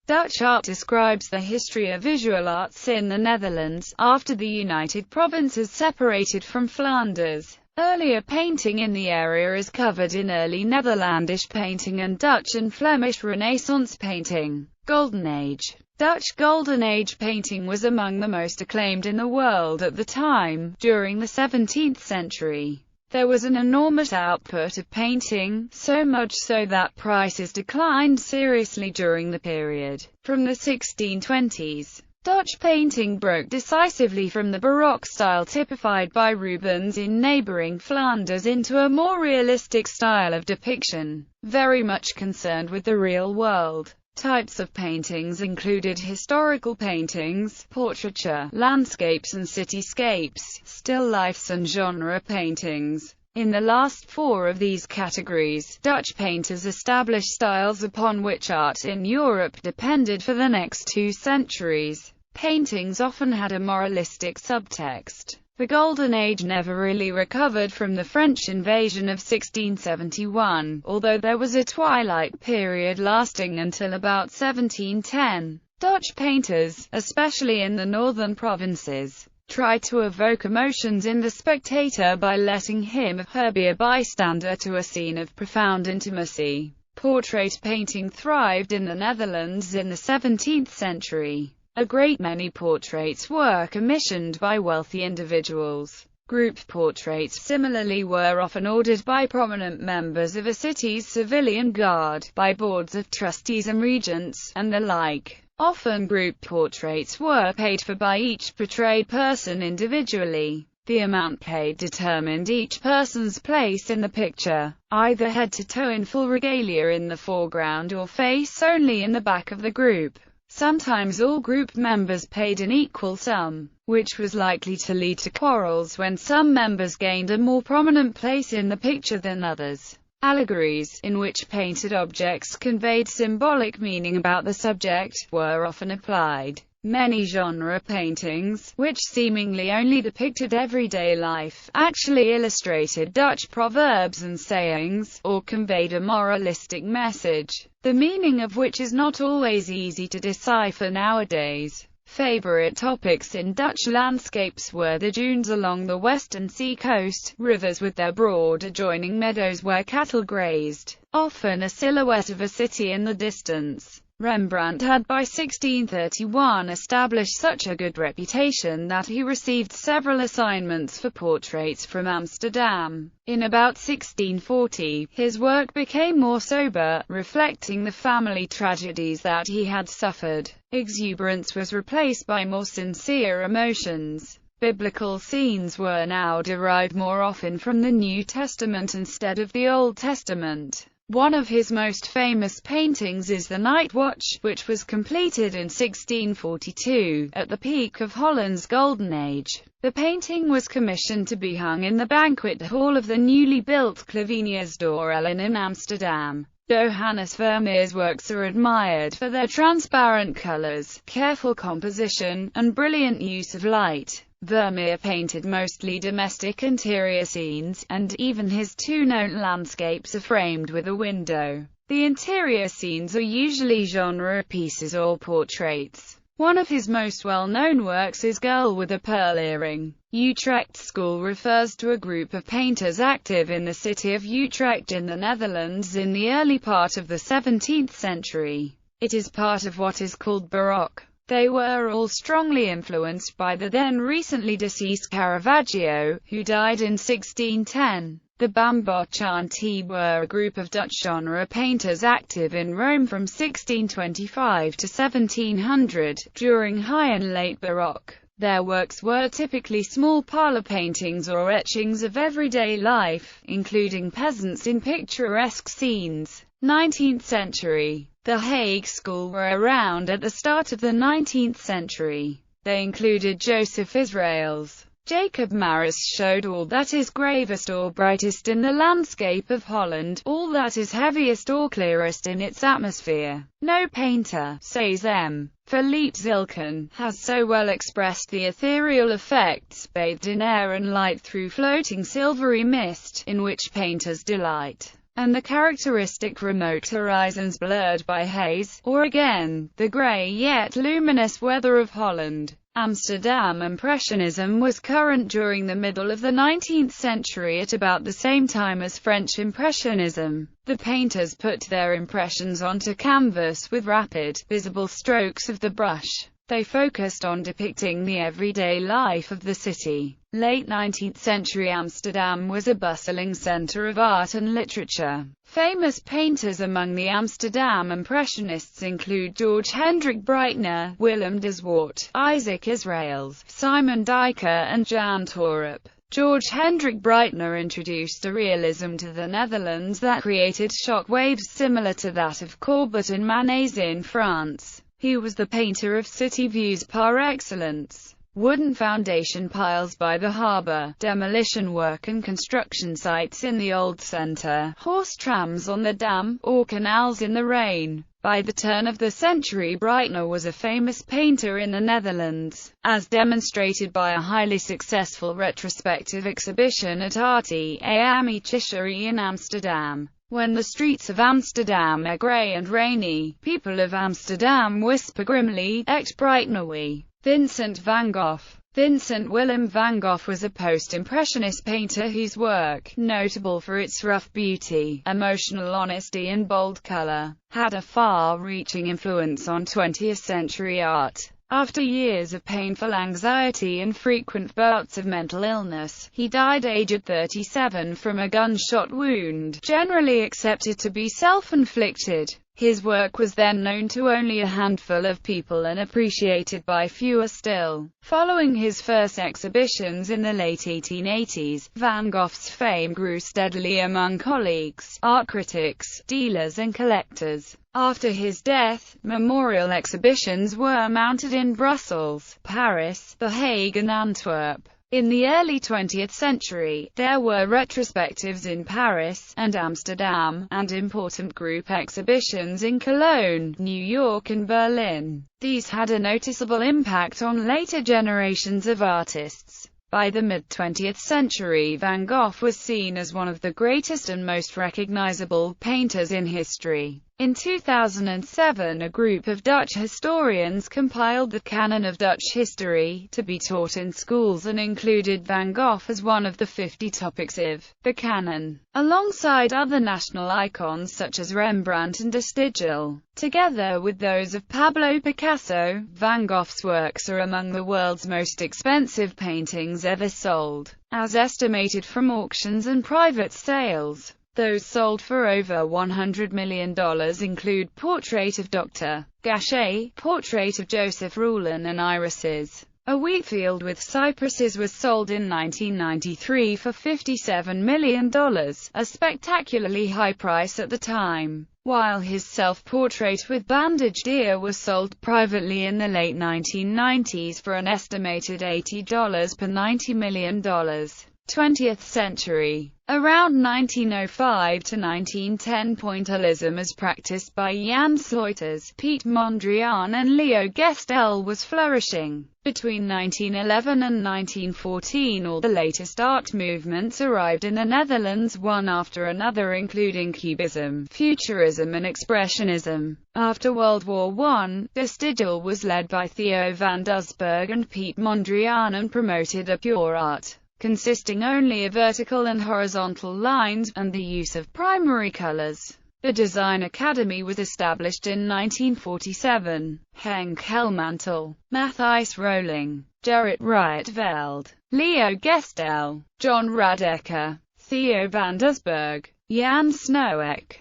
Dutch art describes the history of visual arts in the Netherlands, after the United Provinces separated from Flanders. Earlier painting in the area is covered in early Netherlandish painting and Dutch and Flemish Renaissance painting. Golden Age. Dutch Golden Age painting was among the most acclaimed in the world at the time. During the 17th century, there was an enormous output of painting, so much so that prices declined seriously during the period. From the 1620s, Dutch painting broke decisively from the Baroque style typified by Rubens in neighboring Flanders into a more realistic style of depiction, very much concerned with the real world. Types of paintings included historical paintings, portraiture, landscapes and cityscapes, still lifes and genre paintings. In the last four of these categories, Dutch painters established styles upon which art in Europe depended for the next 2 centuries. Paintings often had a moralistic subtext. The Golden Age never really recovered from the French invasion of 1671, although there was a twilight period lasting until about 1710. Dutch painters, especially in the northern provinces, tried to evoke emotions in the spectator by letting him or her be a bystander to a scene of profound intimacy. Portrait painting thrived in the Netherlands in the 17th century. A great many portraits were commissioned by wealthy individuals. Group portraits similarly were often ordered by prominent members of a city's civilian guard, by boards of trustees and regents, and the like. Often group portraits were paid for by each portrayed person individually. The amount paid determined each person's place in the picture, either head to toe in full regalia in the foreground or face only in the back of the group. Sometimes all group members paid an equal sum, which was likely to lead to quarrels when some members gained a more prominent place in the picture than others. Allegories, in which painted objects conveyed symbolic meaning about the subject, were often applied. Many genre paintings, which seemingly only depicted everyday life, actually illustrated Dutch proverbs and sayings, or conveyed a moralistic message, the meaning of which is not always easy to decipher nowadays. Favorite topics in Dutch landscapes were the dunes along the western sea coast, rivers with their broad adjoining meadows where cattle grazed, often a silhouette of a city in the distance. Rembrandt had by 1631 established such a good reputation that he received several assignments for portraits from Amsterdam. In about 1640, his work became more sober, reflecting the family tragedies that he had suffered. Exuberance was replaced by more sincere emotions. Biblical scenes were now derived more often from the New Testament instead of the Old Testament. One of his most famous paintings is The Night Watch, which was completed in 1642, at the peak of Holland's Golden Age. The painting was commissioned to be hung in the banquet hall of the newly built Klaviniersdorellen in Amsterdam. Johannes Vermeer's works are admired for their transparent colors, careful composition, and brilliant use of light. Vermeer painted mostly domestic interior scenes, and even his two known landscapes are framed with a window. The interior scenes are usually genre pieces or portraits. One of his most well-known works is Girl with a Pearl Earring. Utrecht School refers to a group of painters active in the city of Utrecht in the Netherlands in the early part of the 17th century. It is part of what is called Baroque. They were all strongly influenced by the then recently deceased Caravaggio, who died in 1610. The Bamboo Chanty were a group of Dutch genre painters active in Rome from 1625 to 1700, during High and Late Baroque. Their works were typically small parlor paintings or etchings of everyday life, including peasants in picturesque scenes. 19th century. The Hague School were around at the start of the 19th century. They included Joseph Israels. Jacob Maris showed all that is gravest or brightest in the landscape of Holland, all that is heaviest or clearest in its atmosphere. No painter, says M. Philippe Zilken, has so well expressed the ethereal effects, bathed in air and light through floating silvery mist, in which painters delight. and the characteristic remote horizons blurred by haze, or again, the grey yet luminous weather of Holland. Amsterdam Impressionism was current during the middle of the 19th century at about the same time as French Impressionism. The painters put their impressions onto canvas with rapid, visible strokes of the brush. They focused on depicting the everyday life of the city. Late 19th century Amsterdam was a bustling center of art and literature. Famous painters among the Amsterdam Impressionists include George Hendrick Brightener, Willem de Zwart, Isaac Israels, Simon Dijker and Jan Torup. George Hendrick Brightener introduced a realism to the Netherlands that created shock waves similar to that of Courbet and Manet's in France. He was the painter of city views par excellence. Wooden foundation piles by the harbour, demolition work and construction sites in the old centre, horse trams on the dam, or canals in the rain. By the turn of the century, Brightener was a famous painter in the Netherlands, as demonstrated by a highly successful retrospective exhibition at Artie Amiciëri in Amsterdam. When the streets of Amsterdam are grey and rainy, people of Amsterdam whisper grimly, "Echt Brightener we." Vincent Van Gogh. Vincent Willem van Gogh was a post-impressionist painter whose work, notable for its rough beauty, emotional honesty and bold color, had a far-reaching influence on 20th century art. After years of painful anxiety and frequent bouts of mental illness, he died aged 37 from a gunshot wound, generally accepted to be self-inflicted. His work was then known to only a handful of people and appreciated by fewer still. Following his first exhibitions in the late 1880s, Van Gogh's fame grew steadily among colleagues, art critics, dealers and collectors. After his death, memorial exhibitions were mounted in Brussels, Paris, The Hague and Antwerp. In the early 20th century, there were retrospectives in Paris and Amsterdam, and important group exhibitions in Cologne, New York and Berlin. These had a noticeable impact on later generations of artists. By the mid-20th century, Van Gogh was seen as one of the greatest and most recognizable painters in history. In 2007, a group of Dutch historians compiled the canon of Dutch history, to be taught in schools, and included Van Gogh as one of the 50 topics of the canon, alongside other national icons such as Rembrandt and de Stijl. Together with those of Pablo Picasso, Van Gogh's works are among the world's most expensive paintings ever sold, as estimated from auctions and private sales. Those sold for over $100 million include Portrait of Dr. Gachet, Portrait of Joseph Roulin and Irises. A wheat field with cypresses was sold in 1993 for $57 million, a spectacularly high price at the time, while his self-portrait with bandaged ear was sold privately in the late 1990s for an estimated $80 per $90 million. 20th century. Around 1905 to 1910, pointillism as practiced by Jan Sleuters, Piet Mondrian and Leo Gestel was flourishing. Between 1911 and 1914, all the latest art movements arrived in the Netherlands one after another, including Cubism, Futurism and Expressionism. After World War I, de Stijl was led by Theo van Doesburg and Piet Mondrian and promoted a pure art, consisting only of vertical and horizontal lines, and the use of primary colors. The Design Academy was established in 1947. Henk Helmantel, Matthijs Roling, Gerrit Rietveld, Leo Gestel, John Radecker, Theo van Doesburg, Jan Snoek,